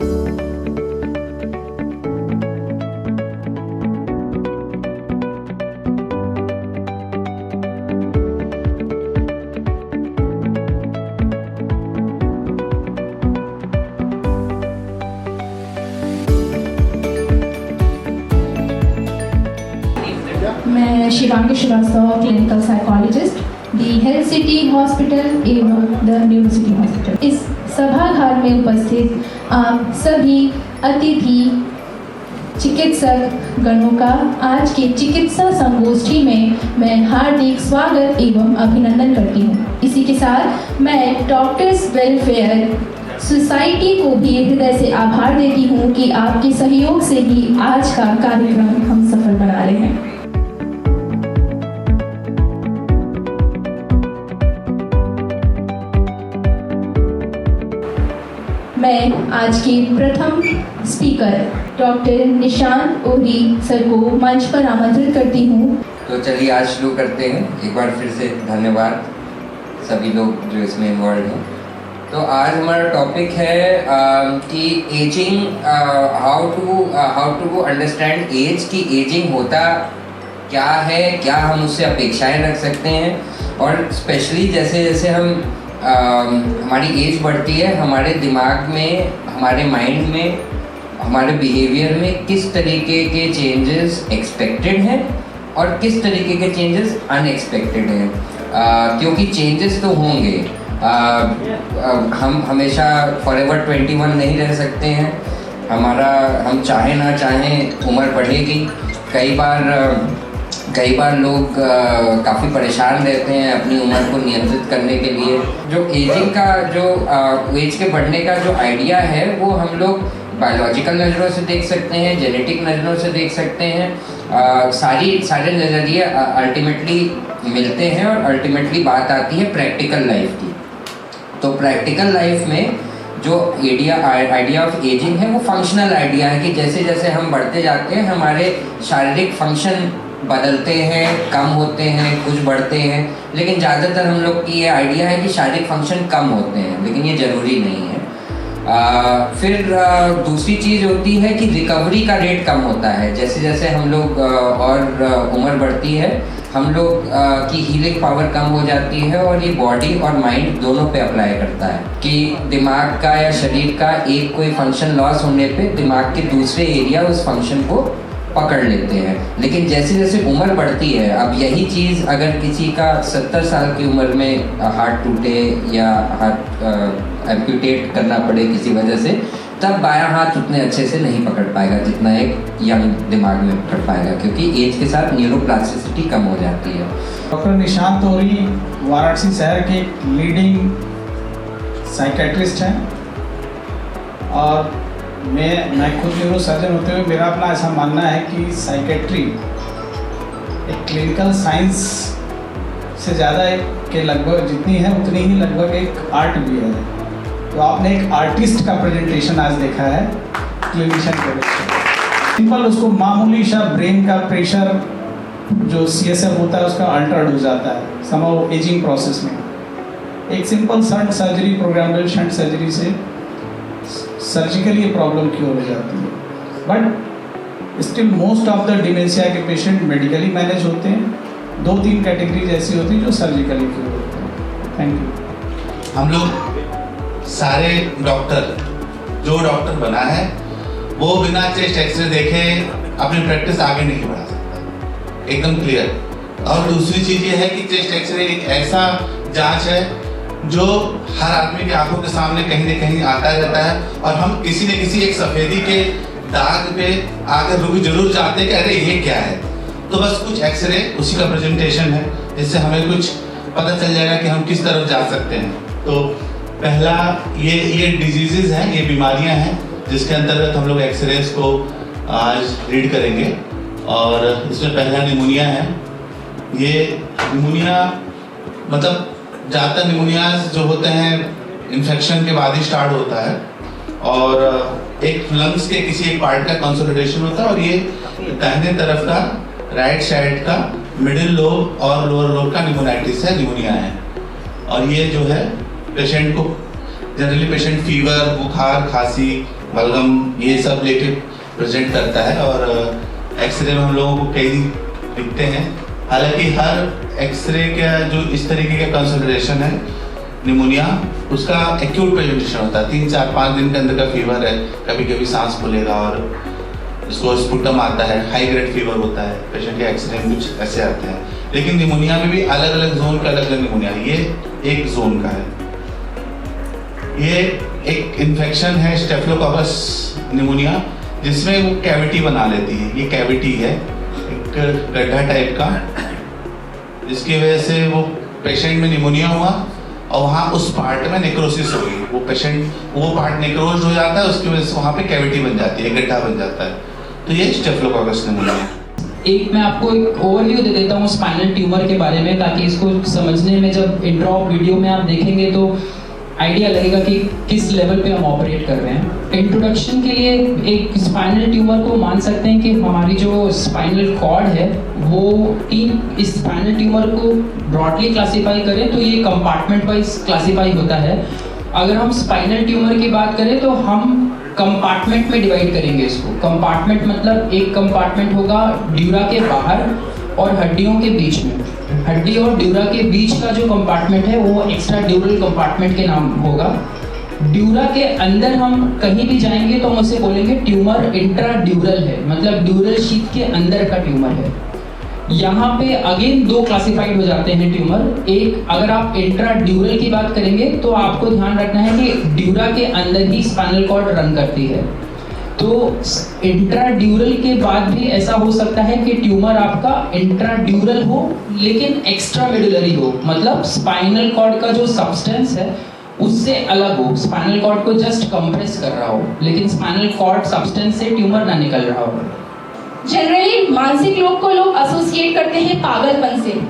मैं Shivangi Srivastava, clinical psychologist, the health city hospital एवं the new city hospital. इस सभागार में उपस्थित आप सभी अतिथि चिकित्सक गणों का आज के चिकित्सा संगोष्ठी में मैं हार्दिक स्वागत एवं अभिनंदन करती हूँ। इसी के साथ मैं डॉक्टर्स वेलफेयर सोसाइटी को भी हृदय से आभार देती हूँ कि आपके सहयोग से ही आज का कार्यक्रम हम सफल बना रहे हैं। मैं आज के प्रथम स्पीकर डॉक्टर निशांत ओरी सर को मंच पर आमंत्रित करती हूँ। तो चलिए आज शुरू करते हैं। एक बार फिर से धन्यवाद सभी लोग जो इसमें इन्वॉल्व हैं। तो आज हमारा टॉपिक है कि aging, how to understand age, की एजिंग होता क्या है, क्या हम उससे अपेक्षाएं रख सकते हैं, और स्पेशली जैसे जैसे हम हमारी एज बढ़ती है, हमारे दिमाग में, हमारे माइंड में, हमारे बिहेवियर में किस तरीके के चेंजेस एक्सपेक्टेड हैं और किस तरीके के चेंजेस अनएक्सपेक्टेड हैं। क्योंकि चेंजेस तो होंगे, हम हमेशा फॉरएवर 21 नहीं रह सकते हैं। हम चाहे ना चाहें उम्र बढ़ेगी। कई बार लोग काफ़ी परेशान रहते हैं अपनी उम्र को नियंत्रित करने के लिए। जो एजिंग का, जो एज के बढ़ने का जो आइडिया है, वो हम लोग बायोलॉजिकल नज़रों से देख सकते हैं, जेनेटिक नज़रों से देख सकते हैं। सारे नज़रिए अल्टीमेटली मिलते हैं और अल्टीमेटली बात आती है प्रैक्टिकल लाइफ की। तो प्रैक्टिकल लाइफ में जो आइडिया ऑफ एजिंग है, वो फंक्शनल आइडिया है कि जैसे जैसे हम बढ़ते जाते हैं हमारे शारीरिक फंक्शन बदलते हैं, कम होते हैं, कुछ बढ़ते हैं। लेकिन ज़्यादातर हम लोग की ये आइडिया है कि शारीरिक फंक्शन कम होते हैं, लेकिन ये ज़रूरी नहीं है। फिर दूसरी चीज़ होती है कि रिकवरी का रेट कम होता है। जैसे जैसे हम लोग और उम्र बढ़ती है, हम लोग की हीलिंग पावर कम हो जाती है, और ये बॉडी और माइंड दोनों पे अप्लाई करता है कि दिमाग का या शरीर का एक कोई फंक्शन लॉस होने पे दिमाग के दूसरे एरिया उस फंक्शन को पकड़ लेते हैं। लेकिन जैसे जैसे उम्र बढ़ती है, अब यही चीज़ अगर किसी का 70 साल की उम्र में हार्ट टूटे या हार्ट एम्प्यूटेट करना पड़े किसी वजह से, तब बायां हाथ उतने अच्छे से नहीं पकड़ पाएगा जितना एक यंग दिमाग में पकड़ पाएगा, क्योंकि एज के साथ न्यूरोप्लास्टिसिटी कम हो जाती है। डॉक्टर निशांत ओरी वाराणसी शहर के लीडिंग साइकेट्रिस्ट हैं, और मैं खुद न्यूरो सर्जन होते हुए मेरा अपना ऐसा मानना है कि साइकेट्री एक क्लिनिकल साइंस से ज़्यादा के लगभग जितनी है उतनी ही लगभग एक आर्ट भी है। तो आपने एक आर्टिस्ट का प्रेजेंटेशन आज देखा है क्लिनिशियन के। सिंपल उसको मामूली सा ब्रेन का प्रेशर जो CSF होता है उसका अल्टर्ड हो जाता है समहाउ एजिंग प्रोसेस में। एक simple shunt surgery, programmable shunt surgery से सर्जिकली ये प्रॉब्लम क्योर हो जाती है। But still most of the dementia के पेशेंट मेडिकली मैनेज होते हैं। 2-3 कैटेगरीज ऐसी होती हैं जो सर्जिकली क्योर होते हैं। Thank you. हम लोग सारे डॉक्टर, जो डॉक्टर बना है वो बिना चेस्ट एक्सरे देखे अपनी प्रैक्टिस आगे नहीं बढ़ा सकता, एकदम क्लियर। और दूसरी चीज़ ये है कि चेस्ट एक्सरे एक ऐसा जांच है जो हर आदमी की आंखों के सामने कहीं न कहीं आता रहता है, और हम किसी न किसी एक सफ़ेदी के दाग पे आकर रुक जरूर जाते हैं कि अरे ये क्या है। तो बस कुछ एक्सरे उसी का प्रेजेंटेशन है, जिससे हमें कुछ पता चल जाएगा कि हम किस तरफ जा सकते हैं। तो पहला ये डिजीज़ेज़ हैं, ये बीमारियां हैं जिसके अंतर्गत हम लोग एक्सरेज को आज रीड करेंगे। और इसमें पहला निमोनिया है। ये निमोनिया मतलब ज़्यादातर निमोनियाज जो होते हैं इन्फेक्शन के बाद ही स्टार्ट होता है, और एक लंग्स के किसी एक पार्ट का कंसोलिडेशन होता है, और ये दाहिने तरफ का राइट साइड का मिडिल लोब और लोअर लोब का निमोनाइटिस है, निमोनिया है। और ये जो है पेशेंट को जनरली पेशेंट फीवर, बुखार, खांसी, बलगम ये सब लेके प्रेजेंट करता है और एक्सरे में हम लोगों को कई दिखते हैं। हालांकि हर एक्सरे का जो इस तरीके का कंसिडरेशन है निमोनिया, उसका एक्यूट प्रेजेंटेशन होता है। 3-4-5 दिन के अंदर का फीवर है, कभी कभी सांस फूलेगा और इसको स्पुटम आता है, हाई ग्रेड फीवर होता है, पेशेंट के एक्सरे में कुछ ऐसे आते हैं। लेकिन निमोनिया में भी अलग अलग जोन का अलग अलग निमोनिया, ये एक जोन का है। ये एक इन्फेक्शन है स्टेफिलोकोकस निमोनिया, जिसमें वो कैविटी बना लेती है। ये कैविटी है एक गड्ढा टाइप का, जिसकी वजह से वो पेशेंट में निमोनिया हुआ और वहाँ उस पार्ट में नेक्रोसिस हो गई। वो पेशेंट वो पार्ट नेक्रोज हो जाता है, उसकी वजह से वहाँ पे कैविटी बन जाती है, गड्ढा बन जाता है। तो ये स्टेफिलोकोकस निमोनिया है। एक मैं आपको एक ओवरव्यू दे देता हूँ स्पाइनल ट्यूमर के बारे में, ताकि इसको समझने में जब इंट्रो वीडियो में आप देखेंगे तो आइडिया लगेगा कि किस लेवल पे हम ऑपरेट कर रहे हैं। इंट्रोडक्शन के लिए एक स्पाइनल ट्यूमर को मान सकते हैं कि हमारी जो स्पाइनल कॉर्ड है वो इस स्पाइनल ट्यूमर को ब्रॉडली क्लासीफाई करें तो ये कंपार्टमेंट वाइज क्लासीफाई होता है। अगर हम स्पाइनल ट्यूमर की बात करें तो हम कंपार्टमेंट में डिवाइड करेंगे इसको। कंपार्टमेंट मतलब एक कंपार्टमेंट होगा ड्यूरा के बाहर और हड्डियों के बीच में। हड्डी और ड्यूरा के बीच का जो कंपार्टमेंट है वो एक्स्ट्रा ड्यूरल कंपार्टमेंट के नाम होगा। ड्यूरा के अंदर हम कहीं भी जाएंगे तो हम उसे बोलेंगे ट्यूमर इंट्रा ड्यूरल है, मतलब ड्यूरल शीथ के अंदर का ट्यूमर है। यहाँ पे अगेन दो क्लासिफाइड हो जाते हैं ट्यूमर। एक, अगर आप इंट्रा ड्यूरल की बात करेंगे तो आपको ध्यान रखना है कि ड्यूरा के अंदर ही स्पाइनल कॉर्ड रन करती है। तो इंट्राड्यूरल के बाद भी ऐसा हो सकता है कि ट्यूमर आपका इंट्राड्यूरल हो लेकिन एक्स्ट्रा मेडुलरी हो, मतलब स्पाइनल कॉर्ड का जो सब्सटेंस है उससे अलग हो, स्पाइनल कॉर्ड को जस्ट कंप्रेस कर रहा हो लेकिन स्पाइनल कॉर्ड सब्सटेंस से ट्यूमर ना निकल रहा हो। जनरली मानसिक रोग को लोग एसोसिएट करते हैं पागलपन से।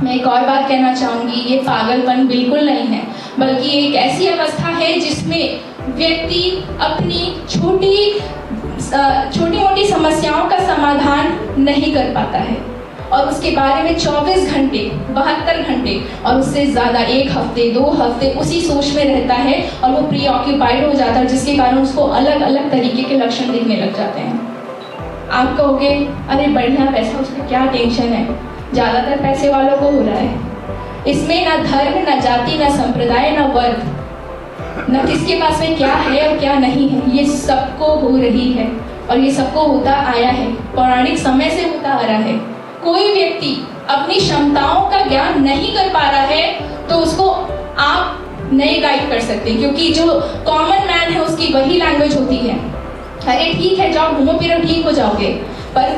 मैं एक और बात कहना चाहूँगी, ये पागलपन बिल्कुल नहीं है, बल्कि एक ऐसी अवस्था है जिसमें व्यक्ति अपनी छोटी मोटी समस्याओं का समाधान नहीं कर पाता है और उसके बारे में 24 घंटे 72 घंटे और उससे ज़्यादा 1 हफ्ते 2 हफ्ते उसी सोच में रहता है और वो प्री ऑक्यूपाइड हो जाता है, जिसके कारण उसको अलग अलग तरीके के लक्षण दिखने लग जाते हैं। आप कहोगे अरे बढ़िया पैसा, उसका क्या टेंशन है, ज़्यादातर पैसे वालों को हो रहा है। इसमें ना धर्म, ना जाति, ना संप्रदाय, ना वर्ग, न किसके पास में क्या है और क्या नहीं है, ये सबको हो रही है और ये सबको होता आया है, पौराणिक समय से होता आ रहा है। कोई व्यक्ति अपनी क्षमताओं का ज्ञान नहीं कर पा रहा है तो उसको आप नहीं गाइड कर सकते, क्योंकि जो कॉमन मैन है उसकी वही लैंग्वेज होती है। अरे ठीक है, जाओ घूमो फिरो ठीक हो जाओगे, पर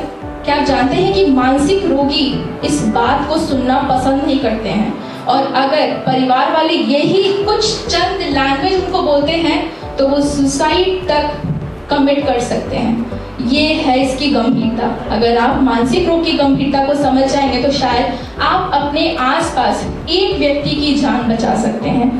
क्या आप जानते हैं कि मानसिक रोगी इस बात को सुनना पसंद नहीं करते हैं और अगर परिवार वाले यही कुछ चंद लैंग्वेज उनको बोलते हैं तो वो सुसाइड तक कमिट कर सकते हैं। ये है इसकी गंभीरता। अगर आप मानसिक रोग की गंभीरता को समझ जाएंगे तो शायद आप अपने आसपास एक व्यक्ति की जान बचा सकते हैं।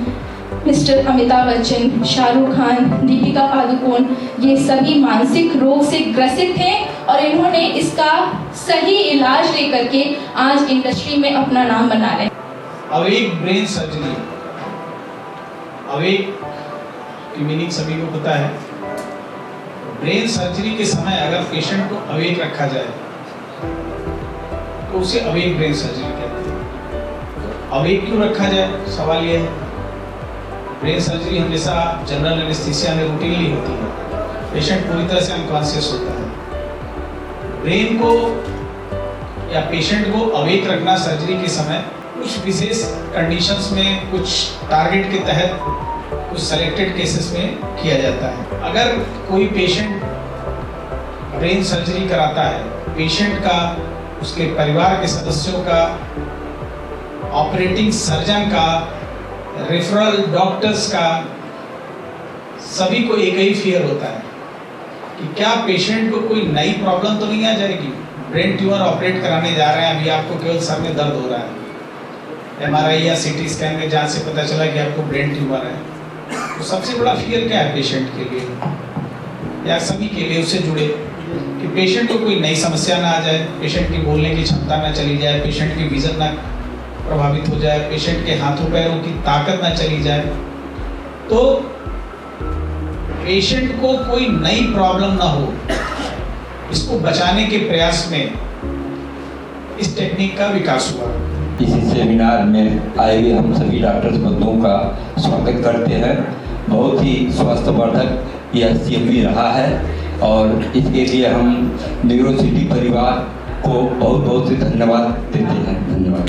मिस्टर अमिताभ बच्चन, शाहरुख खान, दीपिका पादुकोण, ये सभी मानसिक रोग से ग्रसित हैं और इन्होंने इसका सही इलाज लेकर के आज इंडस्ट्री में अपना नाम बना रहे हैं। अवेक ब्रेन सर्जरी, अवेक की मीनिंग सभी को पता है। ब्रेन सर्जरी के समय अगर पेशेंट को अवेक रखा जाए तो उसे अवेक ब्रेन सर्जरी कहते हैं। अवेक क्यों रखा जाए, सवाल यह है। ब्रेन सर्जरी हमेशा जनरल एनेस्थीसिया में रूटीनली होती है, पेशेंट पूरी तरह से अनकॉन्शियस होता है। ब्रेन को या पेशेंट को अवेक रखना सर्जरी के समय कुछ विशेष कंडीशंस में, कुछ टारगेट के तहत, कुछ सेलेक्टेड केसेस में किया जाता है। अगर कोई पेशेंट ब्रेन सर्जरी कराता है, पेशेंट का, उसके परिवार के सदस्यों का, ऑपरेटिंग सर्जन का, रेफरल डॉक्टर्स का, सभी को एक ही फियर होता है कि क्या पेशेंट को कोई नई प्रॉब्लम तो नहीं आ जाएगी। ब्रेन ट्यूमर ऑपरेट कराने जा रहे हैं, अभी आपको केवल सर में दर्द हो रहा है, MRI या CT स्कैन में जांच से पता चला कि आपको ब्रेन ट्यूमर है, तो सबसे बड़ा फियर क्या है पेशेंट के लिए या सभी के लिए उससे जुड़े, कि पेशेंट को कोई नई समस्या ना आ जाए, पेशेंट की बोलने की क्षमता ना चली जाए, पेशेंट की विजन ना प्रभावित हो जाए, पेशेंट के हाथों पैरों की ताकत ना चली जाए। तो पेशेंट को कोई नई प्रॉब्लम ना हो, इसको बचाने के प्रयास में इस टेक्निक का विकास हुआ। इसी सेमिनार में आए हुए हम सभी डॉक्टर्स बंधुओं का स्वागत करते हैं। बहुत ही स्वास्थ्यवर्धक यह CME रहा है और इसके लिए हम न्यूरोसिटी परिवार को बहुत बहुत से धन्यवाद देते हैं। धन्यवाद।